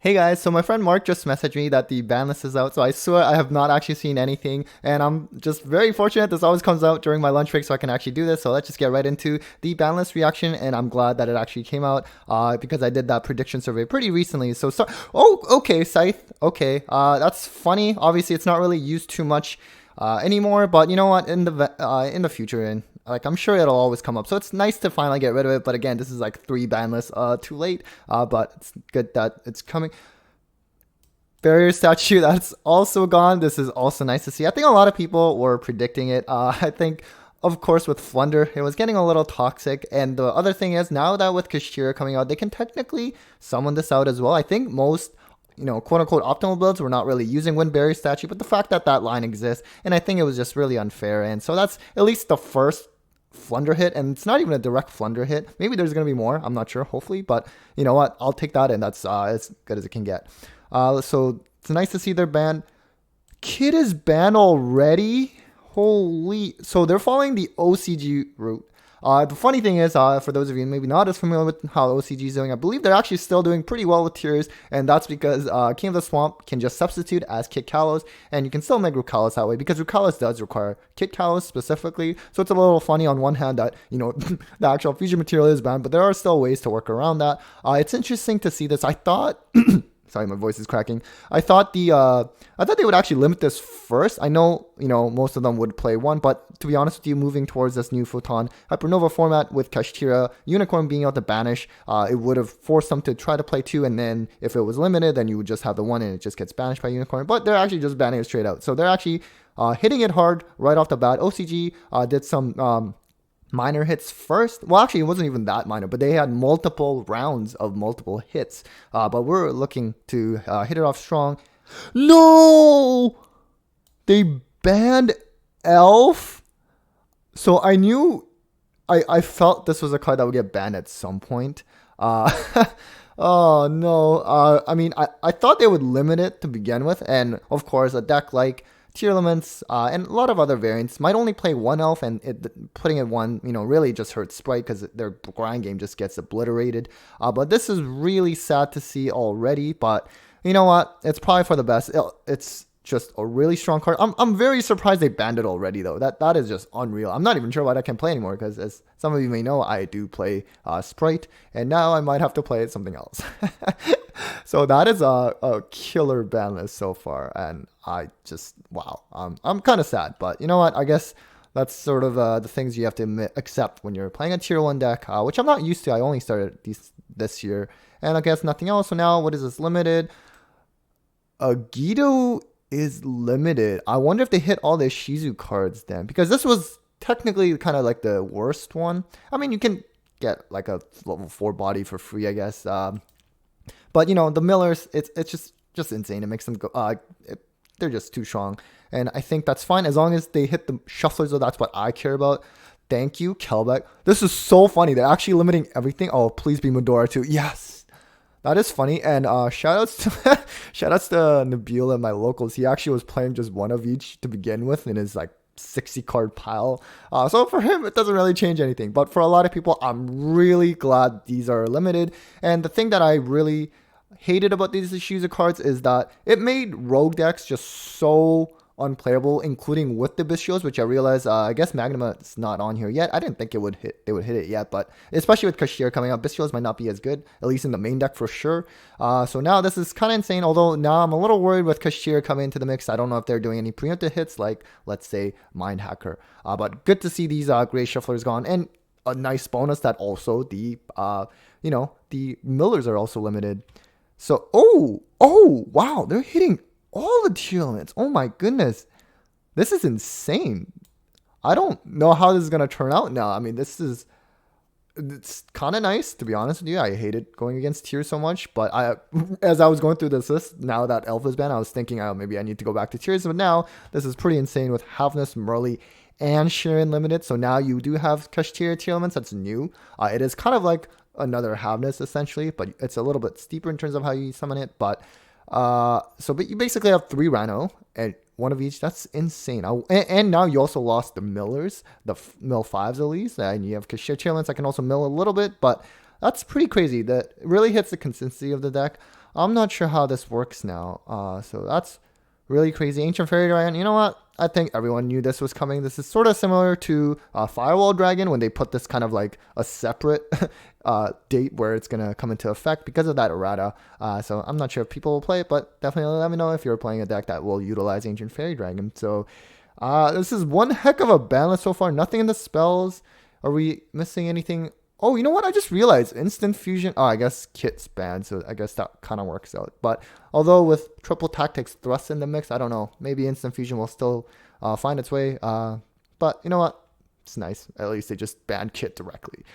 Hey guys, so my friend Mark just messaged me that the ban list is out, so I swear I have not actually seen anything, and I'm just very fortunate this always comes out during my lunch break so I can actually do this, so let's just get right into the ban list reaction, and I'm glad that it actually came out, because I did that prediction survey pretty recently, oh, okay, Scythe, okay, that's funny, obviously it's not really used too much, anymore, but you know what, in the future, and like I'm sure it'll always come up. So it's nice to finally get rid of it. But again, this is like 3 ban lists, too late. But it's good that it's coming. Barrier statue, that's also gone. This is also nice to see. I think a lot of people were predicting it. I think, of course, with Flunder, it was getting a little toxic. And the other thing is, now that with Kashira coming out, they can technically summon this out as well. I think most, quote unquote optimal builds were not really using Wind Barrier statue, but the fact that that line exists, and I think it was just really unfair. And so that's at least the first Flunder hit, and it's not even a direct Flunder hit. Maybe there's going to be more. I'm not sure, hopefully, but you know what? I'll take that, and that's as good as it can get. So it's nice to see they're banned. Kid is banned already. Holy! So they're following the OCG route. The funny thing is, for those of you maybe not as familiar with how OCG is doing, I believe they're actually still doing pretty well with tiers, and that's because King of the Swamp can just substitute as Kit Kalos, and you can still make Rukalos that way, because Rukalos does require Kit Kalos specifically, so it's a little funny on one hand that, the actual fusion material is banned, but there are still ways to work around that. It's interesting to see this. I thought... Sorry, my voice is cracking. I thought they would actually limit this first. I know, most of them would play one, but to be honest with you, moving towards this new Photon Hypernova format with Kashtira, Unicorn being able to banish, it would have forced them to try to play two, and then if it was limited, then you would just have the one and it just gets banished by Unicorn. But they're actually just banning it straight out. So they're actually hitting it hard right off the bat. OCG did some minor hits first. Well, actually, it wasn't even that minor, but they had multiple rounds of multiple hits. But we're looking to hit it off strong. No! They banned Elf? So I knew... I felt this was a card that would get banned at some point. Oh, no. I thought they would limit it to begin with. And, of course, a deck like Tearlaments, and a lot of other variants might only play one elf, and putting it one, really just hurts Spright because their grind game just gets obliterated. But this is really sad to see already, but you know what? It's probably for the best. It's just a really strong card. I'm very surprised they banned it already, though. That is just unreal. I'm not even sure why I can play anymore, because as some of you may know, I do play Spright, and now I might have to play something else. So that is a killer ban list so far, and I just, wow. I'm kind of sad, but you know what? I guess that's sort of the things you have to accept when you're playing a tier 1 deck, which I'm not used to. I only started this year, and I guess nothing else. So now, what is this limited? Guido is limited. I wonder if they hit all the Shizu cards then, because this was technically kind of like the worst one. I mean, you can get like a level 4 body for free, I guess. But the Millers, it's just insane. It makes them go. They're just too strong, and I think that's fine as long as they hit the shufflers. Though that's what I care about. Thank you, Kelbeck. This is so funny. They're actually limiting everything. Oh, please be Medora too. Yes. That is funny, and shoutouts to Nabil and my locals. He actually was playing just one of each to begin with in his like 60 card pile. So for him, it doesn't really change anything. But for a lot of people, I'm really glad these are limited. And the thing that I really hated about these issues of cards is that it made rogue decks just so unplayable, including with the Bestials, which I realized, I guess Magnuma is not on here yet. I didn't think they would hit it yet, but especially with Kashir coming up, Bestials might not be as good, at least in the main deck for sure. So now this is kind of insane, although now I'm a little worried with Kashir coming into the mix. I don't know if they're doing any preemptive hits like, let's say, Mind Hacker. But good to see these Gray Shufflers gone, and a nice bonus that also the Millers are also limited. So, oh, wow, they're hitting all the Tearlaments. Oh my goodness. This is insane. I don't know how this is going to turn out now. I mean, it's kind of nice, to be honest with you. I hated going against tier so much, but as I was going through this list, now that Elf is banned, I was thinking, maybe I need to go back to tiers. But now, this is pretty insane with Havnus, Murley, and Sharon limited. So now you do have Kashtir Tearlaments. That's new. It is kind of like another Havnus, essentially, but it's a little bit steeper in terms of how you summon it. But you basically have 3 Rhino and one of each. That's insane. And now you also lost the Millers, the mill 5s at least, and you have Kashir Tearlaments. I can also mill a little bit, but that's pretty crazy. That really hits the consistency of the deck. I'm not sure how this works now. So that's really crazy. Ancient Fairy Dragon, you know what? I think everyone knew this was coming. This is sort of similar to Firewall Dragon when they put this kind of like a separate date where it's going to come into effect because of that errata. So I'm not sure if people will play it, but definitely let me know if you're playing a deck that will utilize Ancient Fairy Dragon. So this is one heck of a ban list so far. Nothing in the spells. Are we missing anything? Oh, you know what? I just realized Instant Fusion. Oh, I guess Kit's banned, so I guess that kind of works out. But although with Triple Tactics Thrust in the mix, I don't know. Maybe Instant Fusion will still find its way. But you know what? It's nice. At least they just banned Kit directly.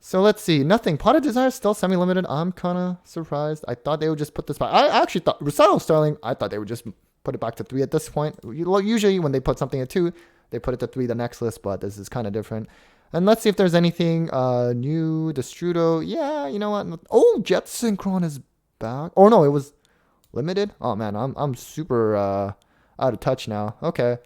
So let's see. Nothing. Pot of Desire is still semi-limited. I'm kind of surprised. I thought they would just put this back. I actually thought Recital Sterling, I thought they would just put it back to 3 at this point. Usually when they put something at 2, they put it to 3 the next list, but this is kind of different. And let's see if there's anything new. Destrudo. Yeah, you know what? Oh, Jet Synchron is back. Oh, no, it was limited. Oh, man, I'm super out of touch now. Okay.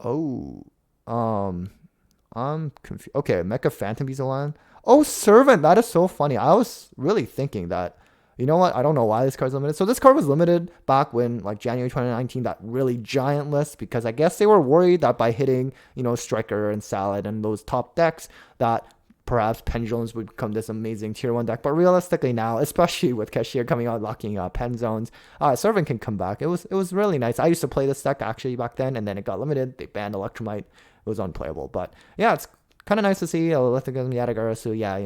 Oh, I'm confused. Okay, Mecha Phantom Beast Line. Oh, Servant. That is so funny. I was really thinking that. You know what? I don't know why this card's limited. So this card was limited back when, like, January 2019, that really giant list, because I guess they were worried that by hitting, Striker and Salad and those top decks, that perhaps Pendulums would become this amazing tier 1 deck. But realistically now, especially with Cashier coming out, locking Pen Zones, Servant can come back. It was really nice. I used to play this deck, actually, back then, and then it got limited. They banned Electromite. It was unplayable. But, yeah, it's kind of nice to see Lithium Yatagarasu. Yeah,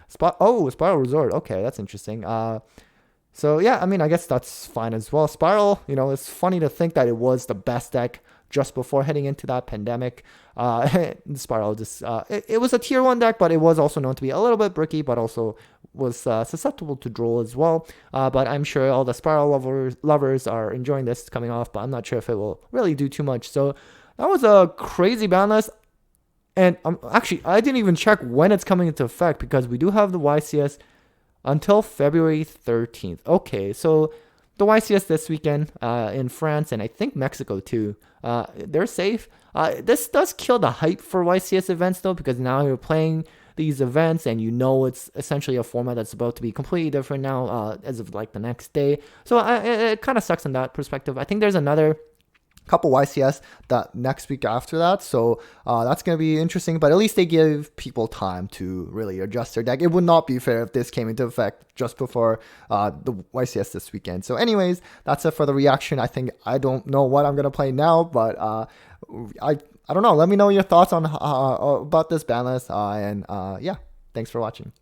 Spiral Resort. Okay, that's interesting. So yeah, I mean, I guess that's fine as well. Spiral, it's funny to think that it was the best deck just before heading into that pandemic. Spiral just it was a tier 1 deck, but it was also known to be a little bit bricky, but also was susceptible to draw as well. But I'm sure all the Spiral lovers are enjoying this coming off, but I'm not sure if it will really do too much. So that was a crazy ban list. And actually, I didn't even check when it's coming into effect, because we do have the YCS until February 13th. Okay, so the YCS this weekend in France, and I think Mexico too. They're safe. This does kill the hype for YCS events though, because now you're playing these events and it's essentially a format that's about to be completely different now as of like the next day. So it kind of sucks in that perspective. I think there's another couple YCS that next week after that, so that's going to be interesting, but at least they give people time to really adjust their deck. It would not be fair if this came into effect just before the YCS this weekend. So anyways, that's it for the reaction. I don't know what I'm going to play now, but I don't know. Let me know your thoughts on about this ban list, and yeah, thanks for watching.